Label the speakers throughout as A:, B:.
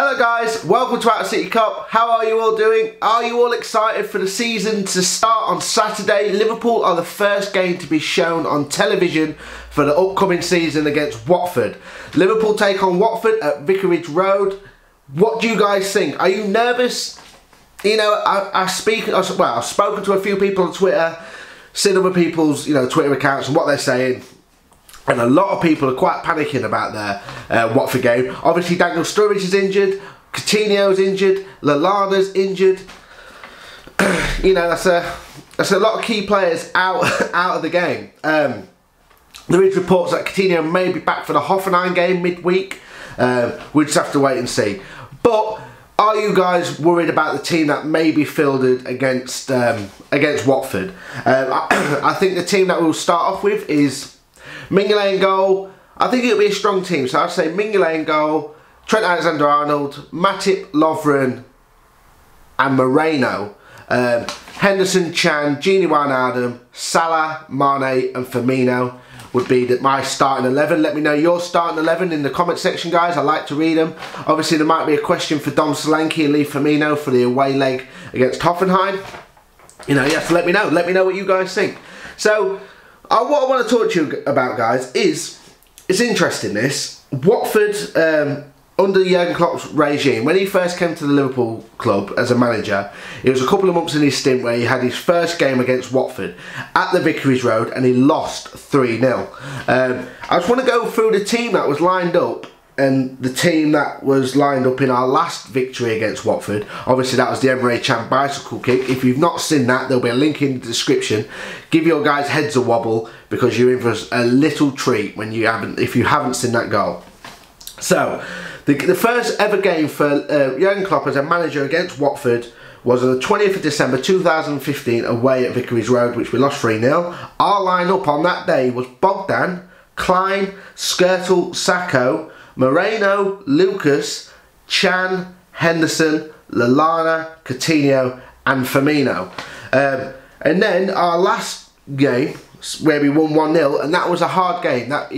A: Hello guys, welcome to Outta City Cup. How are you all doing? Are you all excited for the season to start on Saturday? Liverpool are the first game to be shown on television for the upcoming season against Watford. Liverpool take on Watford at Vicarage Road. What do you guys think? Are you nervous? You know, I've spoken to a few people on Twitter, seen other people's Twitter accounts and what they're saying. And a lot of people are quite panicking about their Watford game. Obviously, Daniel Sturridge is injured, Coutinho's injured, Lallana's injured. That's a lot of key players out of the game. There is reports that Coutinho may be back for the Hoffenheim game midweek. We'll just have to wait and see. But are you guys worried about the team that may be fielded against Watford? I think the team that we'll start off with is Mignolet in goal. I think it'll be a strong team, so I'd say Mignolet in goal, Trent Alexander-Arnold, Matip, Lovren and Moreno, Henderson, Chan, Gini Wijnaldum, Salah, Mane and Firmino would be my starting 11. Let me know your starting 11 in the comment section, guys. I like to read them. Obviously there might be a question for Dom Solanke and Lee Firmino for the away leg against Hoffenheim. You have to let me know. Let me know what you guys think. So what I want to talk to you about, guys, is it's interesting this. Watford, under Jurgen Klopp's regime, when he first came to the Liverpool club as a manager, it was a couple of months in his stint where he had his first game against Watford at the Vicarage Road and he lost 3-0. I just want to go through the team that was lined up and the team that was lined up in our last victory against Watford. Obviously that was the Emre Can bicycle kick. If you've not seen that, there'll be a link in the description. Give your guys' heads a wobble because you're in for a little treat if you haven't seen that goal. So the first ever game for Jurgen Klopp as a manager against Watford was on the 20th of December 2015 away at Vicarage Road, which we lost 3-0. Our line-up on that day was Bogdan, Klein, Skirtle, Sacco, Moreno, Lucas, Chan, Henderson, Lallana, Coutinho and Firmino. And then our last game where we won 1-0, and that was a hard game. That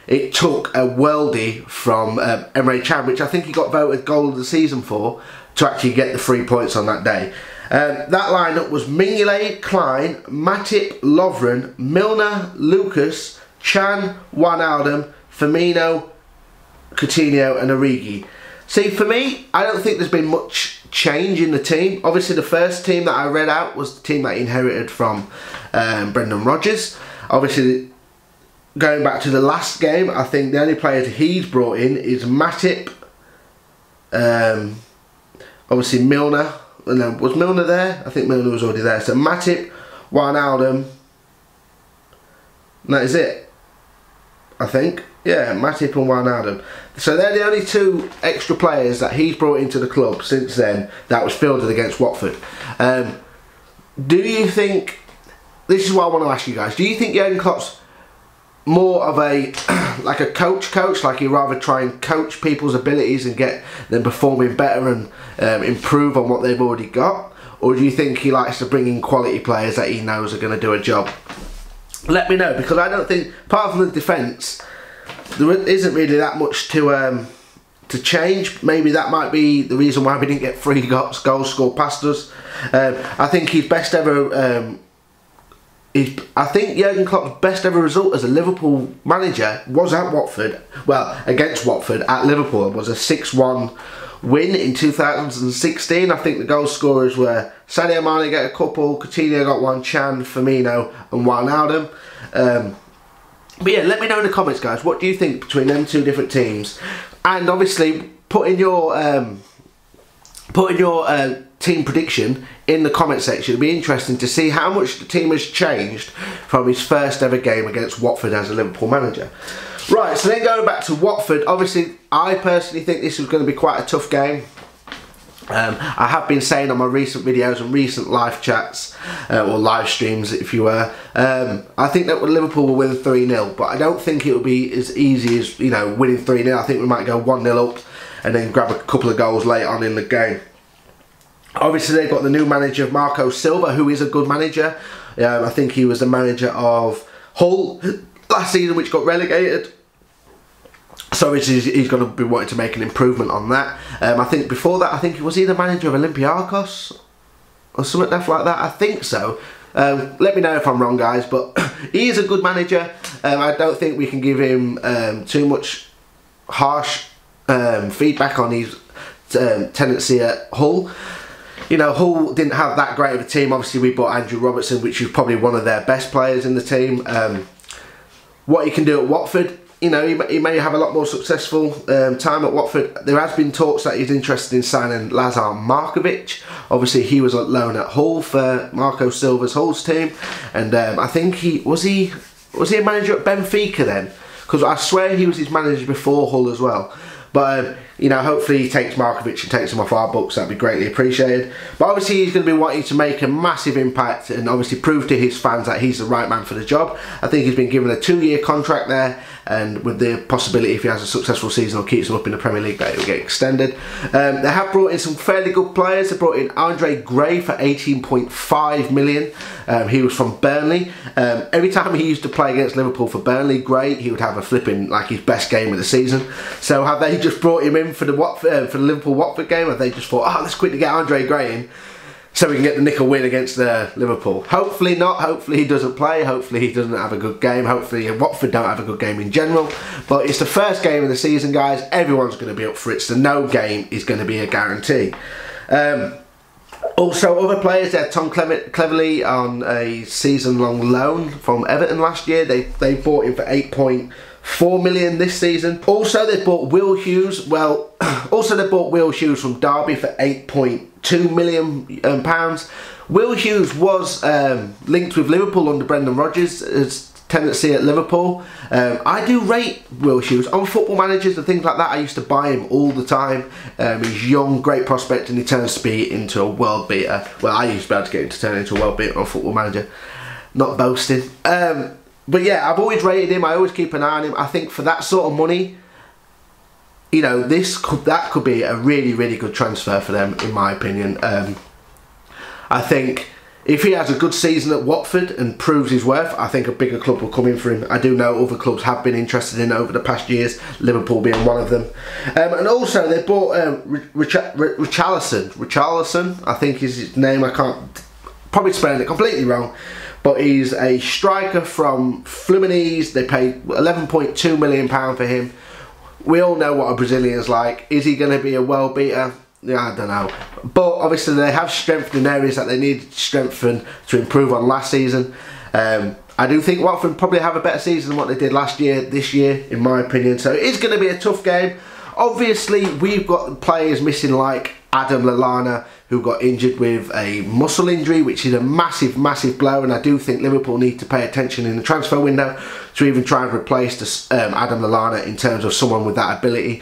A: it took a worldie from Emre Can, which I think he got voted goal of the season for, to actually get the 3 points on that day. That lineup was Mignolet, Klein, Matip, Lovren, Milner, Lucas, Chan, Wijnaldum, Firmino, Coutinho and Origi. See, for me, I don't think there's been much change in the team. Obviously the first team that I read out was the team that he inherited from Brendan Rodgers. Obviously going back to the last game, I think the only players he's brought in is Matip, obviously Milner, and then was Milner there? I think Milner was already there. So Matip, Wijnaldum, and that is it, I think. Yeah, Matip and Wijnaldum. So they're the only two extra players that he's brought into the club since then that was fielded against Watford. Do you think, this is what I want to ask you guys, do you think Jurgen Klopp's more of a like a coach, like he'd rather try and coach people's abilities and get them performing better and improve on what they've already got? Or do you think he likes to bring in quality players that he knows are going to do a job? Let me know, because I don't think, apart from the defence, there isn't really that much to change. Maybe that might be the reason why we didn't get 3 goals scored past us. I think his best ever, I think Jurgen Klopp's best ever result as a Liverpool manager was at Watford. Well, against Watford at Liverpool. It was a 6-1 win in 2016. I think the goal scorers were Sadio Mane got a couple, Coutinho got one, Chan, Firmino and Wijnaldum. But yeah, let me know in the comments, guys, what do you think between them two different teams? And obviously put in your team prediction in the comment section. It'll be interesting to see how much the team has changed from his first ever game against Watford as a Liverpool manager. Right, so then going back to Watford, obviously I personally think this was going to be quite a tough game. I have been saying on my recent videos and recent live chats, or live streams if you were, I think that Liverpool will win 3-0, but I don't think it will be as easy as, winning 3-0. I think we might go 1-0 up and then grab a couple of goals later on in the game. Obviously they've got the new manager, Marco Silva, who is a good manager. I think he was the manager of Hull last season, which got relegated. So he's going to be wanting to make an improvement on that. I think before that, I think was he the manager of Olympiacos or something like that? I think so. Let me know if I'm wrong, guys, but he is a good manager. I don't think we can give him too much harsh feedback on his tendency at Hull. You know, Hull didn't have that great of a team. Obviously, we bought Andrew Robertson, which is probably one of their best players in the team. What he can do at Watford, you know, he may have a lot more successful time at Watford. There has been talks that he's interested in signing Lazar Markovic. Obviously, he was on loan at Hull for Marco Silva's Hull's team, and I think he was a manager at Benfica then, because I swear he was his manager before Hull as well. But you know, hopefully he takes Markovic and takes him off our books. That'd be greatly appreciated. But obviously he's going to be wanting to make a massive impact and obviously prove to his fans that he's the right man for the job. I think he's been given a 2-year contract there, and with the possibility, if he has a successful season or keeps him up in the Premier League, that it will get extended. They have brought in some fairly good players. They brought in Andre Gray for 18.5 million. He was from Burnley. Every time he used to play against Liverpool for Burnley, Gray, he would have a flipping, like, his best game of the season. So have they just brought him in for the Liverpool-Watford game? Have they just thought, oh, let's quickly get Andre Gray in so we can get the nickel win against Liverpool? Hopefully not. Hopefully he doesn't play. Hopefully he doesn't have a good game. Hopefully Watford don't have a good game in general. But it's the first game of the season, guys. Everyone's going to be up for it, so no game is going to be a guarantee. Also, other players, they had Tom Cleverley on a season-long loan from Everton last year. They bought him for 8.4 million this season. Also, they bought Will Hughes. Well, also they bought Will Hughes from Derby for 8.2 million pounds. Will Hughes was linked with Liverpool under Brendan Rodgers' tendency at Liverpool. I do rate Will Hughes on Football Managers and things like that. I used to buy him all the time. He's young, great prospect, and he turns to be into a world beater. Well, I used to be able to get him to turn into a world beater on Football Manager. Not boasting. But yeah, I've always rated him. I always keep an eye on him. I think for that sort of money, you know, that could be a really, really good transfer for them, in my opinion. I think if he has a good season at Watford and proves his worth, I think a bigger club will come in for him. I do know other clubs have been interested in over the past years, Liverpool being one of them. And also they bought Richarlison, I think is his name. I can't, probably spelling it completely wrong, but he's a striker from Fluminense. They paid £11.2 million for him. We all know what a Brazilian's like. Is he going to be a world beater? Yeah, I don't know. But obviously they have strengthened in areas that they needed to strengthen to improve on last season. I do think Watford probably have a better season than what they did this year, in my opinion. So it is going to be a tough game. Obviously, we've got players missing like Adam Lallana, who got injured with a muscle injury, which is a massive, massive blow. And I do think Liverpool need to pay attention in the transfer window to even try and replace Adam Lallana in terms of someone with that ability.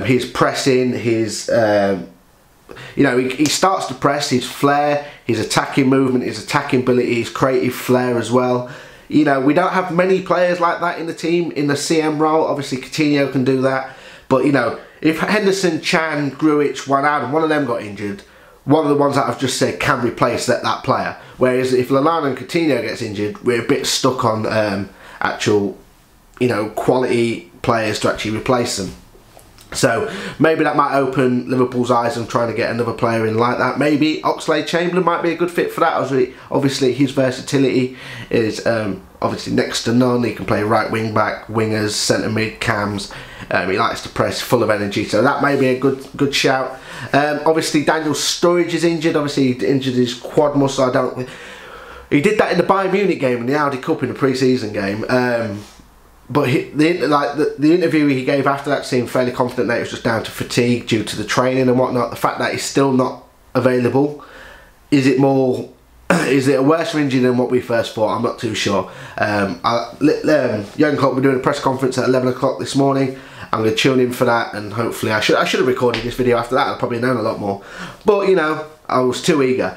A: His pressing, his, you know, he starts to press, his flair, his attacking movement, his attacking ability, his creative flair as well. You know, we don't have many players like that in the team, in the CM role. Obviously, Coutinho can do that. But, you know, if Henderson, Chan, Grujic, Wijnaldum, one of them got injured, one of the ones that I've just said can replace that player. Whereas if Lallana and Coutinho gets injured, we're a bit stuck on actual, you know, quality players to actually replace them. So maybe that might open Liverpool's eyes on trying to get another player in like that. Maybe Oxlade-Chamberlain might be a good fit for that. Obviously his versatility is obviously next to none. He can play right wing back, wingers, centre mid, cams. He likes to press, full of energy. So that may be a good shout. Obviously Daniel Sturridge is injured. Obviously he injured his quad muscle. He did that in the Bayern Munich game in the Audi Cup in the pre-season game. But the interview he gave after that seemed fairly confident that it was just down to fatigue due to the training and whatnot. The fact that he's still not available, is it a worse injury than what we first thought? I'm not too sure. Jurgen Klopp will be doing a press conference at 11 o'clock this morning. I'm going to tune in for that, and hopefully I should have recorded this video after that. I'd probably known a lot more. But, you know, I was too eager.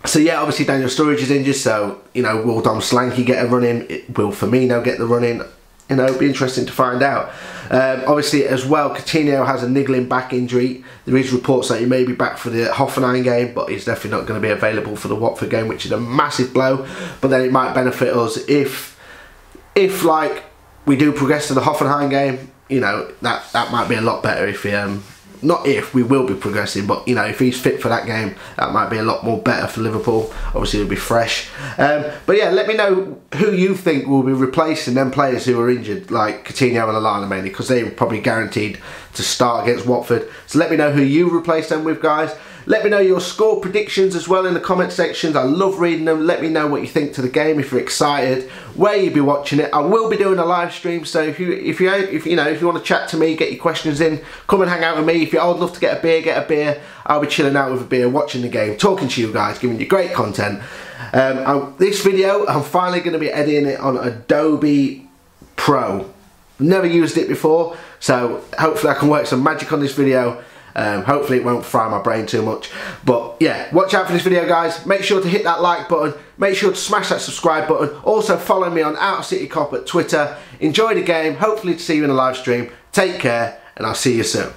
A: So yeah, obviously Daniel Sturridge is injured, so, you know, will Dom Slanky get a run in? Will Firmino get the run in? You know, it'll be interesting to find out. Obviously, as well, Coutinho has a niggling back injury. There is reports that he may be back for the Hoffenheim game, but he's definitely not going to be available for the Watford game, which is a massive blow. But then it might benefit us if like, we do progress to the Hoffenheim game, you know, that might be a lot better if he, not if, we will be progressing, but you know, if he's fit for that game, that might be a lot more better for Liverpool. Obviously it'll be fresh. But yeah, let me know who you think will be replacing them players who are injured, like Coutinho and Lallana mainly, because they're probably guaranteed to start against Watford. So let me know who you replace them with, guys. Let me know your score predictions as well in the comment sections. I love reading them. Let me know what you think to the game, if you're excited, where you'll be watching it. I will be doing a live stream, so if you want to chat to me, get your questions in, come and hang out with me. If you're old enough to get a beer, get a beer. I'll be chilling out with a beer, watching the game, talking to you guys, giving you great content. This video, I'm finally going to be editing it on Adobe Pro. Never used it before, so hopefully I can work some magic on this video. Hopefully it won't fry my brain too much. But yeah, watch out for this video, guys. Make sure to hit that like button. Make sure to smash that subscribe button. Also follow me on Outta City Cop at Twitter. Enjoy the game. Hopefully to see you in a live stream. Take care, and I'll see you soon.